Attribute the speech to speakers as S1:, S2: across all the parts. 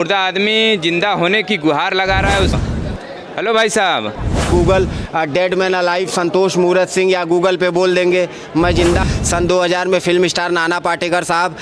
S1: मुर्दा आदमी जिंदा होने की गुहार लगा रहा है हेलो भाई साहब।
S2: Google dead man alive Santosh Murat Singh या गूगल पे बोल देंगे मैं जिंदा। सन 2000 में फिल्म स्टार नाना पाटेकर साहब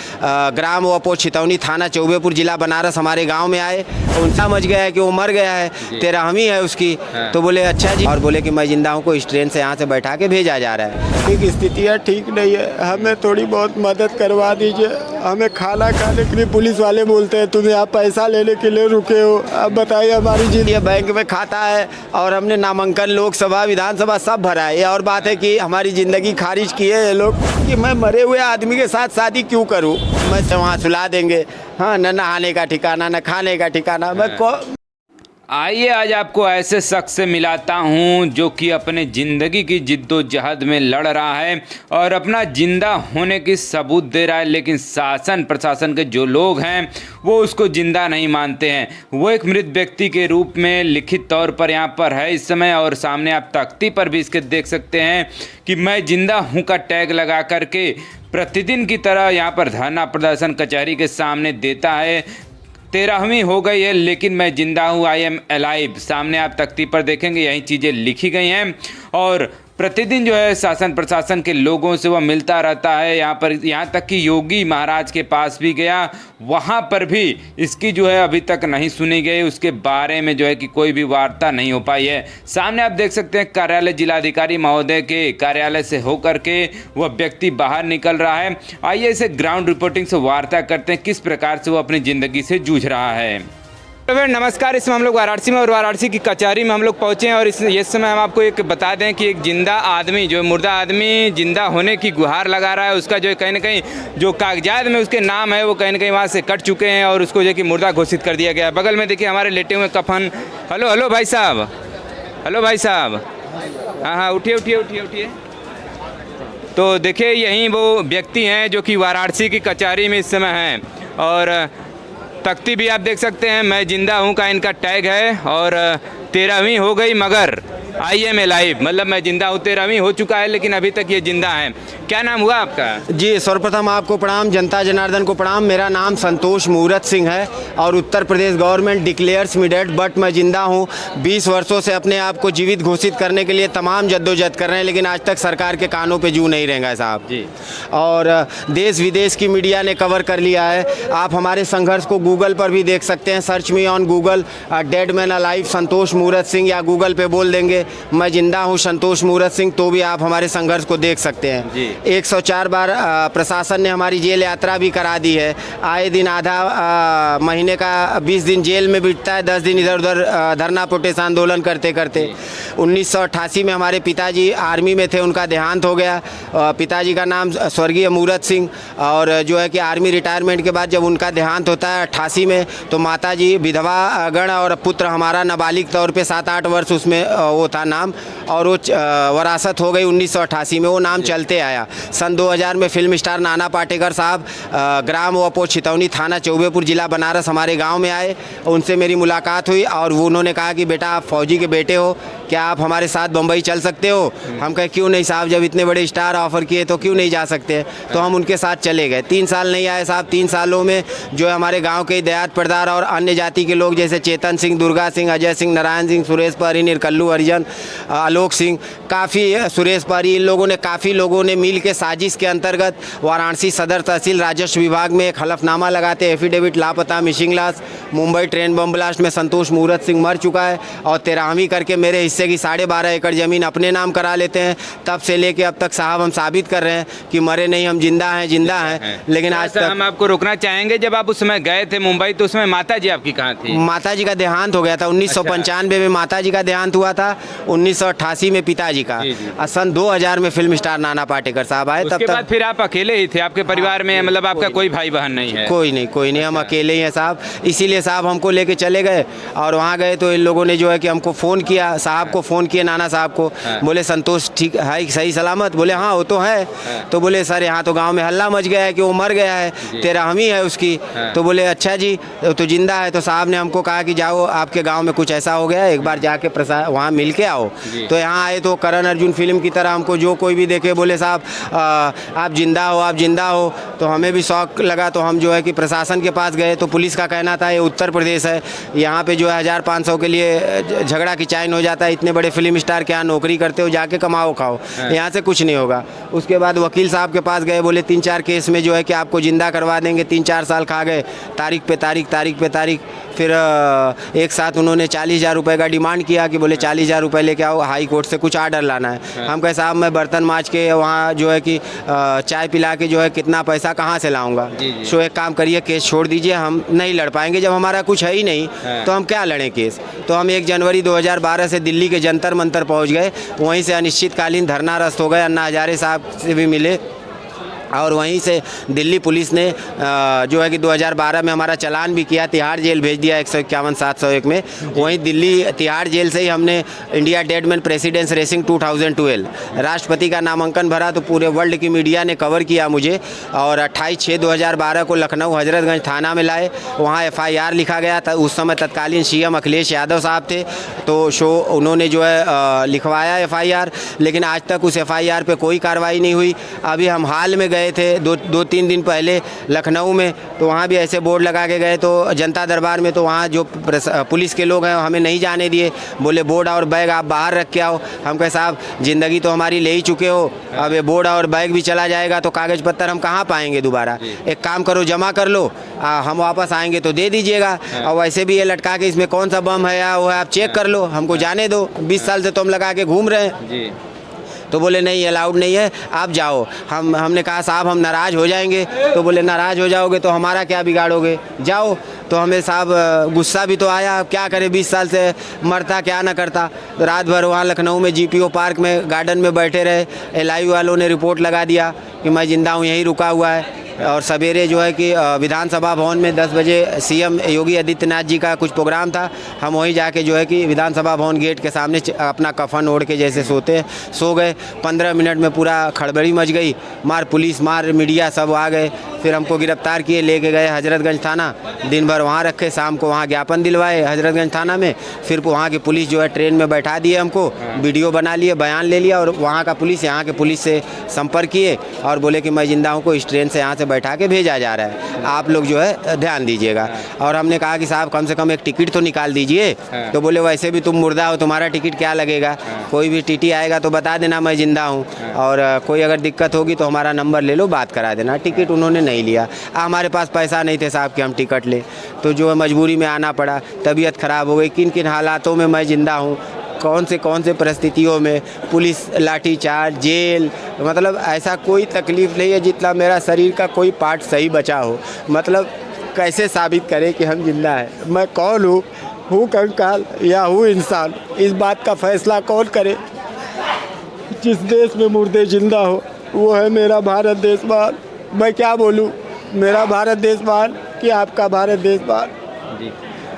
S2: ग्राम वपो छितौनी थाना चौबेपुर जिला बनारस हमारे गांव में आए। उनका समझ गया है कि वो मर गया है, 13वीं है उसकी। तो बोले अच्छा जी, और बोले कि मैं जिंदा हूँ, को इस ट्रेन से यहाँ से बैठा के भेजा जा रहा है।
S3: ठीक स्थितियाँ ठीक नहीं है, हमें थोड़ी बहुत मदद करवा दीजिए। हमें खाना खाने के लिए पुलिस वाले बोलते हैं तुम यहाँ पैसा लेने के लिए रुके हो। अब बताइए हमारी
S2: ये बैंक में खाता है और हमने नामांकन लोकसभा विधानसभा सब भरा है। ये और बात है कि हमारी ज़िंदगी खारिज की है ये लोग कि मैं मरे हुए आदमी के साथ शादी क्यों करूं। मैं वहाँ सुला देंगे, हाँ, न नहाने का ठिकाना न खाने का ठिकाना। मैं
S1: आइए आज आपको ऐसे शख्स से मिलाता हूं जो कि अपने ज़िंदगी की जिद्दोजहद में लड़ रहा है और अपना जिंदा होने की सबूत दे रहा है, लेकिन शासन प्रशासन के जो लोग हैं वो उसको जिंदा नहीं मानते हैं। वो एक मृत व्यक्ति के रूप में लिखित तौर पर यहाँ पर है इस समय, और सामने आप तख्ती पर भी इसके देख सकते हैं कि मैं जिंदा हूँ का टैग लगा करके प्रतिदिन की तरह यहाँ पर धरना प्रदर्शन कचहरी के सामने देता है। 13वीं हो गई है लेकिन मैं जिंदा हूँ, आई एम अलाइव। सामने आप तख्ती पर देखेंगे यही चीज़ें लिखी गई हैं और प्रतिदिन जो है शासन प्रशासन के लोगों से वह मिलता रहता है। यहाँ तक कि योगी महाराज के पास भी गया, वहाँ पर भी इसकी जो है अभी तक नहीं सुनी गई, उसके बारे में जो है कि कोई भी वार्ता नहीं हो पाई है। सामने आप देख सकते हैं कार्यालय जिलाधिकारी महोदय के कार्यालय से होकर के वह व्यक्ति बाहर निकल रहा है। आइए इसे ग्राउंड रिपोर्टिंग से वार्ता करते हैं किस प्रकार से वो अपनी ज़िंदगी से जूझ रहा है। नमस्कार, इसमें हम लोग वाराणसी में और वाराणसी की कचहरी में हम लोग पहुँचे हैं और इस समय हम आपको एक बता दें कि एक जिंदा आदमी जो मुर्दा आदमी जिंदा होने की गुहार लगा रहा है, उसका जो कहीं ना कहीं जो कागजात में उसके नाम है वो कहीं ना कहीं वहाँ से कट चुके हैं और उसको जो कि मुर्दा घोषित कर दिया गया है। बगल में देखिए हमारे लेटे हुए कफन। हेलो भाई साहब, हेलो भाई साहब, हाँ उठिए। तो देखिए यहीं वो व्यक्ति हैं जो कि वाराणसी की कचहरी में इस समय हैं और तख्ती भी आप देख सकते हैं मैं जिंदा हूँ का इनका टैग है और 13वीं हो गई मगर आई एम अलाइव, मतलब मैं जिंदा हूँ। 13वीं हो चुका है लेकिन अभी तक ये जिंदा है। क्या नाम हुआ आपका?
S2: जी सर्वप्रथम आपको प्रणाम, जनता जनार्दन को प्रणाम। मेरा नाम संतोष मूरत सिंह है और Uttar Pradesh government declares me dead, but मैं जिंदा हूँ। 20 वर्षों से अपने आप को जीवित घोषित करने के लिए तमाम जद्दोजहद कर रहे हैं लेकिन आज तक सरकार के कानों पे जू नहीं रहेगा साहब जी। और देश विदेश की मीडिया ने कवर कर लिया है। आप हमारे संघर्ष को गूगल पर भी देख सकते हैं, search me on Google dead man alive Santosh Murat Singh या गूगल पे बोल देंगे मैं जिंदा हूँ संतोष मूरत सिंह, तो भी आप हमारे संघर्ष को देख सकते हैं। 104 बार प्रशासन ने हमारी जेल यात्रा भी करा दी है। आए दिन आधा महीने का 20 दिन जेल में बीतता है, 10 दिन इधर उधर धरना प्रोटेस्ट आंदोलन करते करते। 1988 में हमारे पिताजी आर्मी में थे, उनका देहांत हो गया। पिताजी का नाम स्वर्गीय मूरत सिंह, और जो है कि आर्मी रिटायरमेंट के बाद जब उनका देहांत होता है 88 में, तो माताजी विधवा गण और पुत्र हमारा नाबालिग तौर पे 7-8 वर्ष उसमें वो था नाम, और वो वरासत हो गई 1988 में, वो नाम चलते आया। सन 2000 में फिल्म स्टार नाना पाटेकर साहब ग्राम वपो छितौनी थाना चौबेपुर जिला बनारस हमारे गांव में आए। उनसे मेरी मुलाकात हुई और वो उन्होंने कहा कि बेटा आप फौजी के बेटे हो, क्या आप हमारे साथ बम्बई चल सकते हो? हम कहे क्यों नहीं साहब, जब इतने बड़े स्टार ऑफ़र किए तो क्यों नहीं जा सकते। तो हम उनके साथ चले गए। 3 साल नहीं आए साहब। 3 सालों में जो है हमारे गाँव के दयात परदार और अन्य जाति के लोग जैसे चेतन सिंह, दुर्गा सिंह, अजय सिंह, नारायण सिंह, सुरेश पारी, निरकल्लू हरिजन, आलोक सिंह, काफ़ी सुरेश पारी, इन लोगों ने काफ़ी लोगों ने मिल के साजिश के अंतर्गत वाराणसी सदर तहसील राजस्व विभाग में एक हलफनामा लगाते एफिडेविट लापता मिसिंग लाश, मुंबई ट्रेन बम ब्लास्ट में संतोष मूरत सिंह मर चुका है और 13वीं करके मेरे हिस्से की 12.5 एकड़ ज़मीन अपने नाम करा लेते हैं। तब से लेके अब तक साहब हम साबित कर रहे हैं कि मरे नहीं, हम जिंदा हैं। लेकिन आज तक
S1: हम आपको रोकना चाहेंगे, जब आप उस समय गए थे मुंबई तो उसमें माता जी आपकी कहाँ थी?
S2: माता जी का देहांत हो गया था 1995 में माता जी का देहांत हुआ था, 1988 में पिताजी का, और सन 2000 में फिल्म स्टार नाना पाटेकर साहब आए। तब तक
S1: फिर आप अकेले ही थे? आपके परिवार में मतलब आपका कोई भाई बहन नहीं है?
S2: कोई नहीं, हम अकेले ही हैं साहब। इसीलिए साहब हमको लेके चले गए और वहाँ गए तो इन लोगों ने जो है कि हमको फ़ोन किया, साहब को फ़ोन किया, नाना साहब को। बोले संतोष ठीक है, सही सलामत? बोले हाँ वो तो है। तो बोले सर यहाँ तो गाँव में हल्ला मच गया है कि वो मर गया है, 13वीं है उसकी। तो बोले अच्छा जी तो जिंदा है। तो साहब ने हमको कहा कि जाओ आपके गाँव में कुछ ऐसा हो गया, एक बार जाके वहाँ मिल के आओ। तो यहाँ आए तो करण अर्जुन फिल्म की तरह हमको जो कोई भी देखे बोले साहब आप जिंदा हो, आप जिंदा हो। तो हमें भी शौक लगा, तो हम जो है कि प्रशासन के पास गए। तो पुलिस का कहना था ये उत्तर प्रदेश है, यहाँ पे जो है 1500 के लिए झगड़ा की चाइन हो जाता है, इतने बड़े फिल्म स्टार के यहाँ नौकरी करते हो, जाके कमाओ खाओ, यहाँ से कुछ नहीं होगा। उसके बाद वकील साहब के पास गए, बोले 3-4 केस में जो है कि आपको ज़िंदा करवा देंगे। 3-4 साल खा गए, तारीख पे तारीख। फिर एक साथ उन्होंने 40,000 रुपये का डिमांड किया कि बोले 40,000 रुपये लेके आओ, हाई कोर्ट से कुछ आर्डर लाना है। हम कहे साहब मैं बर्तन मांज के वहाँ जो है कि चाय पिला के जो है कितना पैसा कहाँ से लाऊंगा। सो एक काम करिए, केस छोड़ दीजिए, हम नहीं लड़ पाएंगे, जब हमारा कुछ है ही नहीं तो हम क्या लड़ें केस। तो हम 1 जनवरी 2012 से दिल्ली के जंतर मंतर पहुँच गए, वहीं से अनिश्चितकालीन धरनारस्त हो गए, अन्ना हजारे साहब से भी मिले। और वहीं से दिल्ली पुलिस ने जो है कि 2012 में हमारा चालान भी किया, तिहाड़ जेल भेज दिया 151-701 में। वहीं दिल्ली तिहाड़ जेल से ही हमने इंडिया डेडमैन प्रेसिडेंस रेसिंग 2012 राष्ट्रपति का नामांकन भरा, तो पूरे वर्ल्ड की मीडिया ने कवर किया मुझे। और 28/6/2012 को लखनऊ हजरतगंज थाना में लाए, वहाँ FIR लिखा गया था। उस समय तत्कालीन CM अखिलेश यादव साहब थे, तो उन्होंने जो है लिखवाया FIR, लेकिन आज तक उस FIR पे कोई कार्रवाई नहीं हुई। अभी हम हाल में गए थे 2-3 दिन पहले लखनऊ में, तो वहाँ भी ऐसे बोर्ड लगा के गए, तो जनता दरबार में, तो वहाँ जो पुलिस के लोग हैं हमें नहीं जाने दिए, बोले बोर्ड और बैग आप बाहर रख के आओ। हम कहे साहब ज़िंदगी तो हमारी ले ही चुके हो, अब ये बोर्ड और बैग भी चला जाएगा तो कागज़ पत्तर हम कहाँ पाएंगे दोबारा। एक काम करो, जमा कर लो, हम वापस आएंगे तो दे दीजिएगा। और वैसे भी ये लटका के इसमें कौन सा बम है या वो है, आप चेक कर लो, हमको जाने दो, 20 साल से तो हम लगा के घूम रहे हैं। तो बोले नहीं, अलाउड नहीं है, आप जाओ। हमने कहा साहब हम नाराज़ हो जाएंगे, तो बोले नाराज़ हो जाओगे तो हमारा क्या बिगाड़ोगे, जाओ। तो हमें साहब गुस्सा भी तो आया, क्या करे, 20 साल से मरता क्या ना करता। तो रात भर वहाँ लखनऊ में GPO पार्क में गार्डन में बैठे रहे। LIU वालों ने रिपोर्ट लगा दिया कि मैं ज़िंदा हूँ, यहीं रुका हुआ है। और सवेरे जो है कि विधानसभा भवन में 10 बजे CM योगी आदित्यनाथ जी का कुछ प्रोग्राम था, हम वहीं जाके जो है कि विधानसभा भवन गेट के सामने अपना कफन ओढ़ के जैसे सोते सो गए। 15 मिनट में पूरा खड़बड़ी मच गई, मार पुलिस मार मीडिया सब आ गए। फिर हमको गिरफ्तार किए, लेके गए हजरतगंज थाना, दिन भर वहाँ रखे, शाम को वहाँ ज्ञापन दिलवाए हजरतगंज थाना में। फिर वहाँ की पुलिस जो है ट्रेन में बैठा दिए हमको, वीडियो बना लिए, बयान ले लिया, और वहाँ का पुलिस यहाँ के पुलिस से संपर्क किए और बोले कि मैं ज़िंदा हूँ, को इस ट्रेन से यहाँ से बैठा के भेजा जा रहा है, आप लोग जो है ध्यान दीजिएगा। और हमने कहा कि साहब कम से कम एक टिकट तो निकाल दीजिए। तो बोले वैसे भी तुम मुर्दा हो, तुम्हारा टिकट क्या लगेगा, कोई भी TT आएगा तो बता देना मैं ज़िंदा हूँ, और कोई अगर दिक्कत होगी तो हमारा नंबर ले लो, बात करा देना। टिकट उन्होंने नहीं लिया, हमारे पास पैसा नहीं थे साहब कि हम टिकट लें, तो जो है मजबूरी में आना पड़ा। तबीयत ख़राब हो गई, किन किन हालातों में मैं ज़िंदा हूँ, कौन से परिस्थितियों में, पुलिस लाठीचार्ज, जेल, मतलब ऐसा कोई तकलीफ़ नहीं है जितना मेरा शरीर का कोई पार्ट सही बचा हो। मतलब कैसे साबित करें कि हम जिंदा हैं। मैं कौन हूँ कंकाल या हूँ इंसान, इस बात का फैसला कौन करे। जिस देश में मुर्दे जिंदा हो वो है मेरा भारत देश महान। मैं क्या बोलूँ, मेरा भारत देश महान कि आपका भारत देश महान।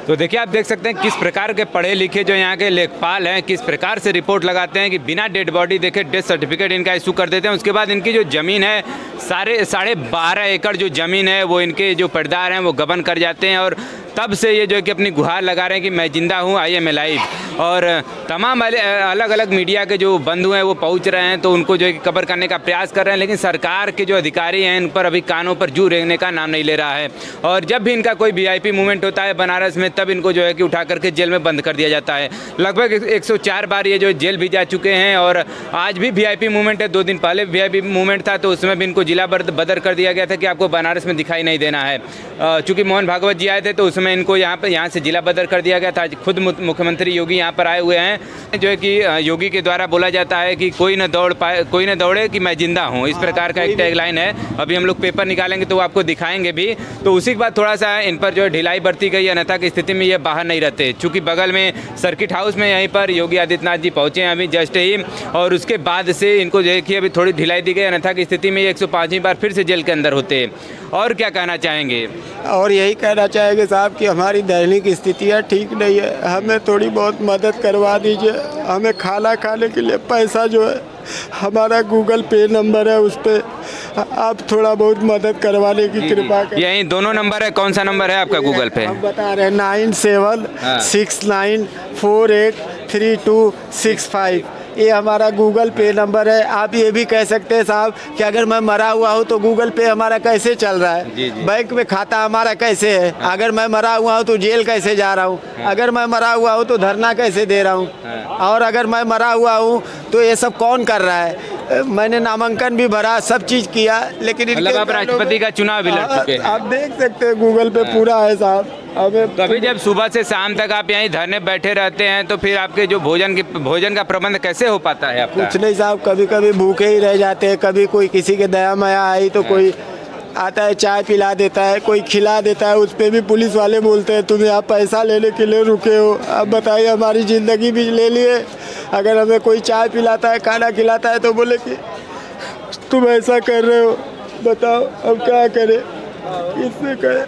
S1: तो देखिए आप देख सकते हैं किस प्रकार के पढ़े लिखे जो यहाँ के लेखपाल हैं किस प्रकार से रिपोर्ट लगाते हैं कि बिना डेड बॉडी देखे डेथ सर्टिफिकेट इनका इशू कर देते हैं। उसके बाद इनकी जो ज़मीन है 12.5 एकड़ जो ज़मीन है वो इनके जो पर्दार हैं वो गबन कर जाते हैं, और तब से ये जो है कि अपनी गुहार लगा रहे हैं कि मैं ज़िंदा हूँ, आई एम अलाइव। और तमाम अलग अलग मीडिया के जो बंधु हैं वो पहुँच रहे हैं, तो उनको जो है कि कवर करने का प्रयास कर रहे हैं, लेकिन सरकार के जो अधिकारी हैं इन पर अभी कानों पर जू रेंगने का नाम नहीं ले रहा है। और जब भी इनका कोई VIP मूवमेंट होता है बनारस में, तब इनको जो है कि उठा करके जेल में बंद कर दिया जाता है। लगभग 104 बार ये जो जेल भी जा चुके हैं, और आज भी VIP मूवमेंट है। 2 दिन पहले VIP मूवमेंट था, तो उसमें भी इनको जिला बदर कर दिया गया था कि आपको बनारस में दिखाई नहीं देना है। चूँकि मोहन भागवत जी आए थे तो उसमें इनको यहाँ से जिला बदर कर दिया गया था। आज खुद मुख्यमंत्री योगी यहाँ पर आए हुए हैं, जो है कि योगी के द्वारा बोला जाता है कि कोई न दौड़े कि मैं जिंदा हूँ, इस प्रकार का एक टैगलाइन है। अभी हम लोग पेपर निकालेंगे तो आपको दिखाएंगे भी। तो उसी के बाद थोड़ा सा इन पर जो है ढिलाई बरती गई, अन्यथा की स्थिति में ये बाहर नहीं रहते। चूँकि बगल में सर्किट हाउस में यहीं पर योगी आदित्यनाथ जी पहुँचे हैं अभी जस्ट ही, और उसके बाद से इनको जो है कि अभी थोड़ी ढिलाई दी गई, अन्यथा की स्थिति में ये 105वीं बार फिर से जेल के अंदर होते। और क्या कहना चाहेंगे?
S3: और यही कहना चाहेंगे साहब कि हमारी दैनिक स्थितियाँ ठीक नहीं है, हमें थोड़ी बहुत मदद करवा दीजिए। हमें खाना खाने के लिए पैसा जो है, हमारा गूगल पे नंबर है, उस पर आप थोड़ा बहुत मदद करवाने की कृपा करें।
S1: यही दोनों नंबर है, कौन सा नंबर है आपका गूगल पे?
S3: हम बता रहे हैं 976948 3265। ये हमारा गूगल पे नंबर है। आप ये भी कह सकते हैं साहब कि अगर मैं मरा हुआ हूँ तो गूगल पे हमारा कैसे चल रहा है,
S1: जी, जी।
S3: बैंक में खाता हमारा कैसे है, अगर मैं मरा हुआ हूँ तो जेल कैसे जा रहा हूँ, अगर मैं मरा हुआ हूँ तो धरना कैसे दे रहा हूँ, और अगर मैं मरा हुआ हूँ तो ये सब कौन कर रहा है। मैंने नामांकन भी भरा, सब चीज़ किया, लेकिन
S1: मतलब आप राष्ट्रपति का चुनाव भी लड़ चुके हैं।
S3: आप देख सकते हैं गूगल पे पूरा है साहब। हमें
S1: तो अभी जब सुबह से शाम तक आप यहीं धरने बैठे रहते हैं तो फिर आपके जो भोजन का प्रबंध कैसे हो पाता है आपका?
S3: कुछ नहीं साहब, कभी कभी भूखे ही रह जाते हैं, कभी कोई किसी के दया माया आई तो कोई आता है चाय पिला देता है, कोई खिला देता है, उस पर भी पुलिस वाले बोलते हैं तुम यहाँ पैसा लेने के लिए रुके हो। अब बताइए, हमारी ज़िंदगी भी ले लिए, अगर हमें कोई चाय पिलाता है, खाना खिलाता है तो बोले कि तुम ऐसा कर रहे हो, बताओ अब क्या करें, इससे करें।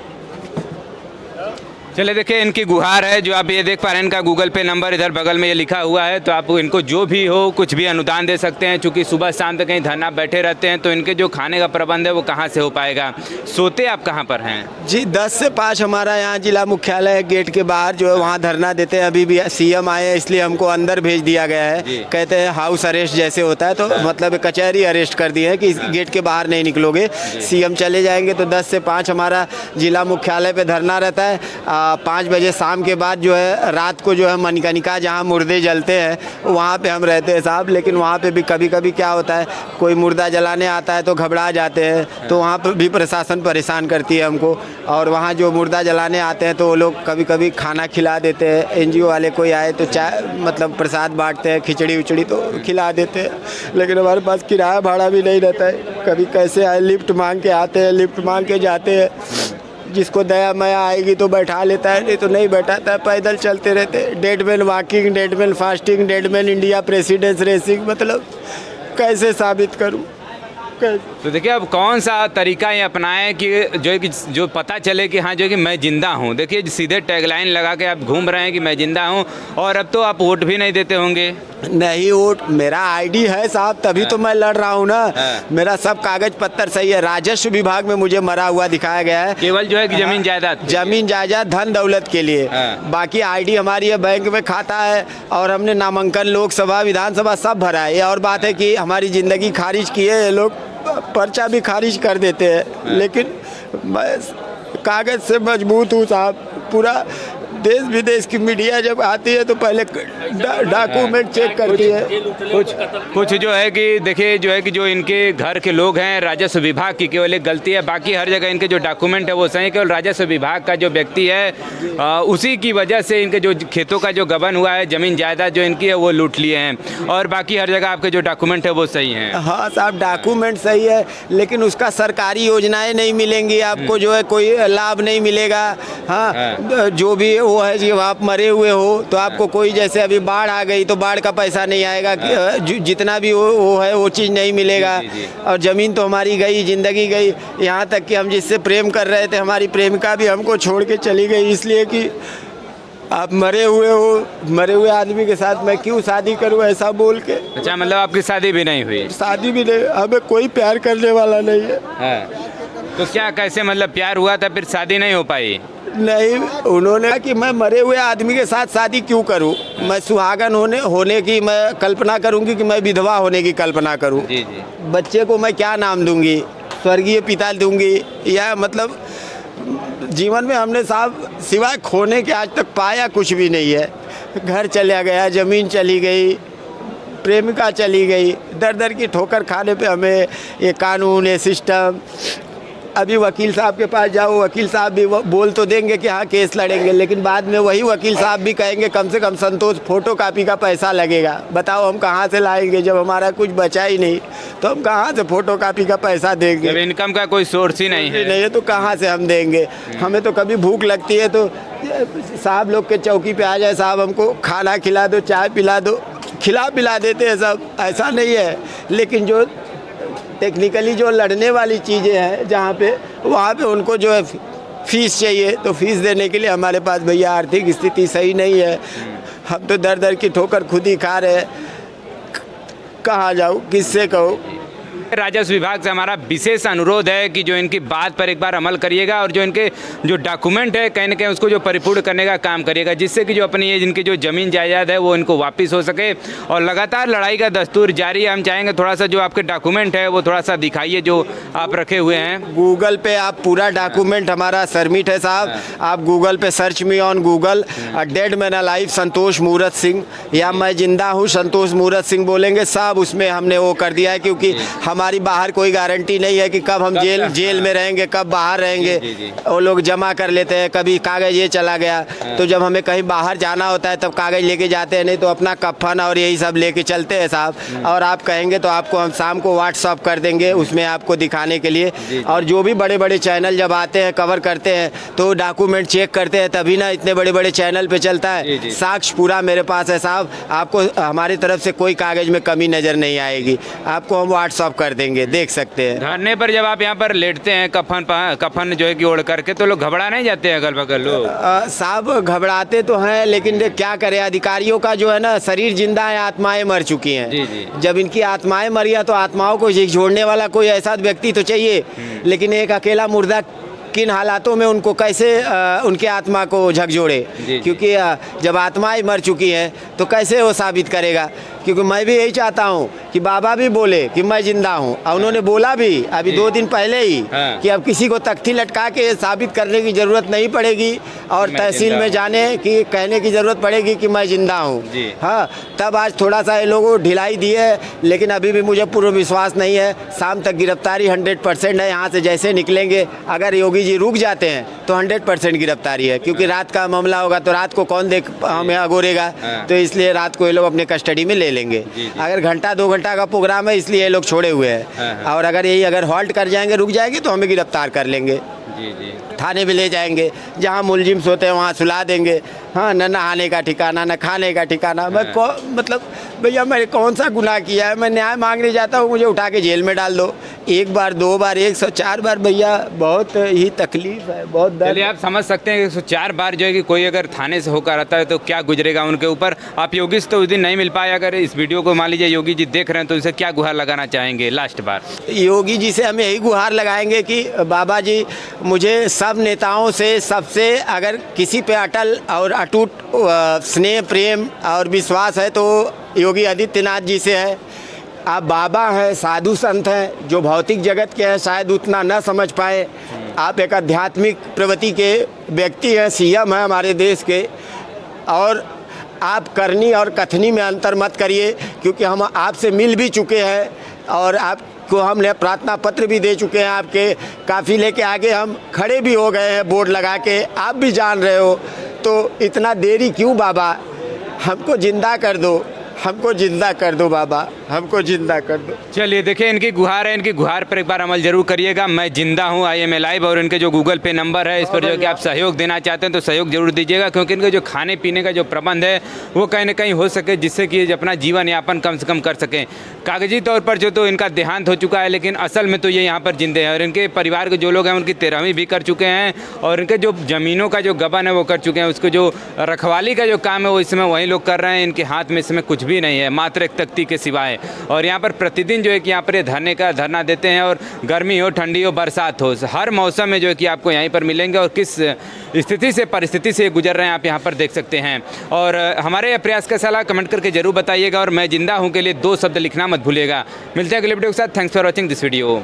S1: चले देखिए, इनकी गुहार है जो आप ये देख पा रहे हैं, इनका गूगल पे नंबर इधर बगल में ये लिखा हुआ है, तो आप इनको जो भी हो कुछ भी अनुदान दे सकते हैं। चूँकि सुबह शाम तक कहीं धरना बैठे रहते हैं तो इनके जो खाने का प्रबंध है वो कहाँ से हो पाएगा। सोते आप कहाँ पर हैं?
S3: जी 10 से 5 हमारा यहाँ जिला मुख्यालय है, गेट के बाहर जो है वहाँ धरना देते हैं। अभी भी सीएम आए हैं इसलिए हमको अंदर भेज दिया गया है। कहते हैं हाउस अरेस्ट जैसे होता है, तो मतलब कचहरी अरेस्ट कर दिए हैं कि इस गेट के बाहर नहीं निकलोगे। सीएम चले जाएंगे तो 10 से 5 हमारा जिला मुख्यालय पे धरना रहता है। 5 बजे शाम के बाद जो है रात को जो है मणिकर्णिका जहाँ मुर्दे जलते हैं वहाँ पे हम रहते हैं साहब। लेकिन वहाँ पे भी कभी कभी क्या होता है, कोई मुर्दा जलाने आता है तो घबरा जाते हैं, तो वहाँ पे भी प्रशासन परेशान करती है हमको। और वहाँ जो मुर्दा जलाने आते हैं तो वो लोग कभी कभी खाना खिला देते हैं। एनजीओ वाले कोई आए तो चाय मतलब प्रसाद बांटते हैं, खिचड़ी उचड़ी तो खिला देते हैं। लेकिन हमारे पास किराया भाड़ा भी नहीं रहता है, कभी कैसे आए, लिफ्ट मांग के आते हैं, लिफ्ट मांग के जाते हैं। जिसको दया माया आएगी तो बैठा लेता है, नहीं तो नहीं बैठाता है, पैदल चलते रहते हैं। Dead man walking, dead man fasting, dead man India precedence racing, मतलब कैसे साबित करूं कैसे?
S1: तो देखिए, अब कौन सा तरीका ये अपनाएं कि जो पता चले कि हाँ जो है कि मैं जिंदा हूँ। देखिए, सीधे टैगलाइन लगा के आप घूम रहे हैं कि मैं जिंदा हूँ, और अब तो आप वोट भी नहीं देते होंगे।
S3: नहीं, वोट मेरा आईडी है साहब, तभी तो मैं लड़ रहा हूँ ना। मेरा सब कागज पत्तर सही है। राजस्व विभाग में मुझे मरा हुआ दिखाया गया है,
S1: केवल जो है कि जमीन जायदाद
S3: धन दौलत के लिए। बाकी आईडी हमारी है, बैंक में खाता है, और हमने नामांकन लोकसभा विधानसभा सब भरा है। ये और बात है कि हमारी ज़िंदगी खारिज की है, ये लोग पर्चा भी खारिज कर देते हैं। लेकिन मैं कागज से मजबूत हूँ साहब। पूरा देश विदेश की मीडिया जब आती है तो पहले डॉक्यूमेंट चेक करती है।
S1: कुछ जो है कि देखिए, जो है कि जो इनके घर के लोग हैं, राजस्व विभाग की केवल एक गलती है, बाकी हर जगह इनके जो डॉक्यूमेंट है वो सही है। केवल राजस्व विभाग का जो व्यक्ति है उसी की वजह से इनके जो खेतों का जो गबन हुआ है, जमीन जायदाद जो इनकी है वो लूट लिए हैं, और बाकी हर जगह आपके जो डॉक्यूमेंट है वो सही हैं।
S3: हाँ साहब, डॉक्यूमेंट सही है, लेकिन उसका सरकारी योजनाएं नहीं मिलेंगी आपको, जो है कोई लाभ नहीं मिलेगा। हाँ, जो भी वो है कि आप मरे हुए हो तो आपको कोई, जैसे अभी बाढ़ आ गई तो बाढ़ का पैसा नहीं आएगा, जितना भी वो है वो चीज़ नहीं मिलेगा। और ज़मीन तो हमारी गई, ज़िंदगी गई। यहाँ तक कि हम जिससे प्रेम कर रहे थे, हमारी प्रेमिका भी हमको छोड़ के चली गई, इसलिए कि आप मरे हुए हो, मरे हुए आदमी के साथ मैं क्यों शादी करूं, ऐसा बोल के।
S1: अच्छा, मतलब आपकी शादी भी नहीं हुई?
S3: शादी भी नहीं, हमें कोई प्यार करने वाला नहीं है।
S1: तो क्या, कैसे मतलब प्यार हुआ था फिर शादी नहीं हो पाई?
S3: नहीं, उन्होंने कहा कि मैं मरे हुए आदमी के साथ शादी क्यों करूं, मैं सुहागन होने की मैं कल्पना करूंगी कि मैं विधवा होने की कल्पना करूं।
S1: जी जी।
S3: बच्चे को मैं क्या नाम दूंगी, स्वर्गीय पिता दूंगी, या मतलब जीवन में हमने साहब सिवाय खोने के आज तक पाया कुछ भी नहीं है। घर चला गया, ज़मीन चली गई, प्रेमिका चली गई, दर दर की ठोकर खाने पे हमें ये कानून, ये सिस्टम। अभी वकील साहब के पास जाओ, वकील साहब भी बोल तो देंगे कि हाँ केस लड़ेंगे, लेकिन बाद में वही वकील साहब भी कहेंगे कम से कम संतोष फोटो कापी का पैसा लगेगा। बताओ हम कहाँ से लाएंगे, जब हमारा कुछ बचा ही नहीं तो हम कहाँ से फोटो कापी का पैसा देंगे।
S1: जब इनकम का कोई सोर्स ही नहीं है
S3: तो कहाँ से हम देंगे। हमें तो कभी भूख लगती है तो साहब लोग के चौकी पे आ जाए, साहब हमको खाना खिला दो, चाय पिला दो, खिला पिला देते हैं सब, ऐसा नहीं है। लेकिन जो टेक्निकली जो लड़ने वाली चीज़ें हैं जहाँ पे, वहाँ पे उनको जो है फीस चाहिए, तो फीस देने के लिए हमारे पास भैया आर्थिक स्थिति सही नहीं है। हम तो दर दर की ठोकर खुद ही खा रहे हैं, कहाँ जाऊँ, किससे कहूँ।
S1: राजस्व विभाग से हमारा विशेष अनुरोध है कि जो इनकी बात पर एक बार अमल करिएगा और जो इनके जो डॉक्यूमेंट है कहीं ना कहीं उसको जो परिपूर्ण करने का काम करिएगा, जिससे कि जो अपनी ये इनकी जो ज़मीन जायदाद है वो इनको वापस हो सके। और लगातार लड़ाई का दस्तूर जारी है। हम चाहेंगे थोड़ा सा जो आपके डॉक्यूमेंट है वो थोड़ा सा दिखाइए जो आप रखे हुए हैं।
S2: गूगल पे आप पूरा डॉक्यूमेंट हमारा सबमिट है साहब। आप गूगल पे search me on Google dead man alive Santosh Murat Singh या मैं जिंदा हूँ संतोष मूरत सिंह बोलेंगे साहब, उसमें हमने वो कर दिया है क्योंकि हमारी बाहर कोई गारंटी नहीं है कि कब हम जेल में रहेंगे कब बाहर रहेंगे। वो लोग जमा कर लेते हैं, कभी कागज़ ये चला गया तो जब हमें कहीं बाहर जाना होता है तब कागज़ लेके जाते हैं, नहीं तो अपना कफन और यही सब लेके चलते हैं साहब। और आप कहेंगे तो आपको हम शाम को व्हाट्सअप कर देंगे उसमें आपको दिखाने के लिए। और जो भी बड़े बड़े चैनल जब आते हैं कवर करते हैं तो डॉक्यूमेंट चेक करते हैं, तभी ना इतने बड़े बड़े चैनल पे चलता है। साक्ष्य पूरा मेरे पास है साहब, आपको हमारी तरफ से कोई कागज़ में कमी नज़र नहीं आएगी, आपको हम व्हाट्सअप कर देंगे, देख सकते हैं।
S1: धरने पर जब आप यहाँ पर लेटते हैं कफन जो है कि ओढ़ करके, तो लोग घबरा नहीं जाते हैं अगल बगल लोग?
S2: साहब घबराते तो हैं, लेकिन क्या करें, अधिकारियों का जो है ना शरीर जिंदा है, आत्माएं मर चुकी हैं। जब इनकी आत्माएं मरी है तो आत्माओं को जोड़ने वाला कोई ऐसा व्यक्ति तो चाहिए, लेकिन एक अकेला मुर्दा किन हालातों में उनको कैसे उनके आत्मा को झकझोड़े, क्योंकि जब आत्माएं मर चुकी हैं तो कैसे वो साबित करेगा। क्योंकि मैं भी यही चाहता हूँ कि बाबा भी बोले कि मैं जिंदा हूँ, और उन्होंने बोला भी अभी 2 दिन पहले ही कि अब किसी को तख्ती लटका के साबित करने की ज़रूरत नहीं पड़ेगी और तहसील में जाने की कहने की ज़रूरत पड़ेगी कि मैं जिंदा हूँ। हाँ, तब आज थोड़ा सा ये लोगों ढिलाई दी है, लेकिन अभी भी मुझे पूर्ण विश्वास नहीं है। शाम तक गिरफ्तारी 100% है। यहाँ से जैसे निकलेंगे, अगर योगी जी रुक जाते हैं तो 100% गिरफ्तारी है, क्योंकि रात का मामला होगा तो रात को कौन हमें अगोरेगा, तो इसलिए रात को ये लोग अपने कस्टडी में ले लेंगे। अगर घंटा 2 घंटा का प्रोग्राम है इसलिए ये लोग छोड़े हुए हैं, और अगर हॉल्ट कर जाएंगे, रुक जाएंगे तो हमें गिरफ्तार कर लेंगे। थाने में ले जाएंगे, जहाँ मुलजिम सोते हैं वहाँ सुला देंगे। हाँ, न नहाने का ठिकाना, न खाने का ठिकाना। मैं मतलब भैया मैंने कौन सा गुनाह किया है? मैं न्याय मांगने जाता हूँ, मुझे उठा के जेल में डाल दो। 1 बार 2 बार 104 बार भैया, बहुत ही तकलीफ है, बहुत दर्द।
S1: चलिए, आप समझ सकते हैं 104 बार जो है कि कोई अगर थाने से होकर आता है तो क्या गुजरेगा उनके ऊपर। आप योगी से तो उस दिन नहीं मिल पाए, अगर इस वीडियो को मान लीजिए योगी जी देख रहे हैं तो उसे क्या गुहार लगाना चाहेंगे लास्ट बार?
S2: योगी जी से हम यही गुहार लगाएंगे कि बाबा जी, मुझे सब नेताओं से सबसे अगर किसी पे अटल और अटूट स्नेह प्रेम और विश्वास है तो योगी आदित्यनाथ जी से है। आप बाबा हैं, साधु संत हैं, जो भौतिक जगत के हैं शायद उतना न समझ पाए। आप एक आध्यात्मिक प्रवृत्ति के व्यक्ति हैं, सीएम हैं हमारे देश के, और आप करनी और कथनी में अंतर मत करिए, क्योंकि हम आपसे मिल भी चुके हैं और आपको हमने प्रार्थना पत्र भी दे चुके हैं। आपके काफिले के आगे हम खड़े भी हो गए हैं बोर्ड लगा के, आप भी जान रहे हो। तो इतना देरी क्यों बाबा? हमको जिंदा कर दो, हमको जिंदा कर दो बाबा, हमको जिंदा कर दो।
S1: चलिए, देखिए इनकी गुहार है, इनकी गुहार पर एक बार अमल जरूर करिएगा। मैं जिंदा हूँ IMA लाइव, और इनके जो गूगल पे नंबर है इस पर जो कि आप सहयोग देना चाहते हैं तो सहयोग जरूर दीजिएगा, क्योंकि इनके जो खाने पीने का जो प्रबंध है वो कहीं ना कहीं हो सके, जिससे कि ये अपना जीवन यापन कम से कम कर सकें। कागजी तौर पर जो तो इनका देहांत हो चुका है, लेकिन असल में तो ये यहाँ पर जिंदे हैं, और इनके परिवार के जो लोग हैं उनकी 13वीं भी कर चुके हैं, और इनके जो ज़मीनों का जो गबन है वो कर चुके हैं। उसको जो रखवाली का जो काम है वो इस समय वही लोग कर रहे हैं। इनके हाथ में इस समय कुछ भी नहीं है, मात्र तख्ती के सिवाय। और यहाँ पर प्रतिदिन जो है कि यहाँ पर ये धरना देते हैं, और गर्मी हो, ठंडी हो, बरसात हो, हर मौसम में जो है कि आपको यहीं पर मिलेंगे। और किस स्थिति से परिस्थिति से गुजर रहे हैं आप यहाँ पर देख सकते हैं। और हमारे प्रयास का सलाह कमेंट करके जरूर बताइएगा, और मैं जिंदा हूँ के लिए 2 शब्द लिखना मत भूलिएगा। मिलते हैं अगले वीडियो के साथ। Thanks for watching this video.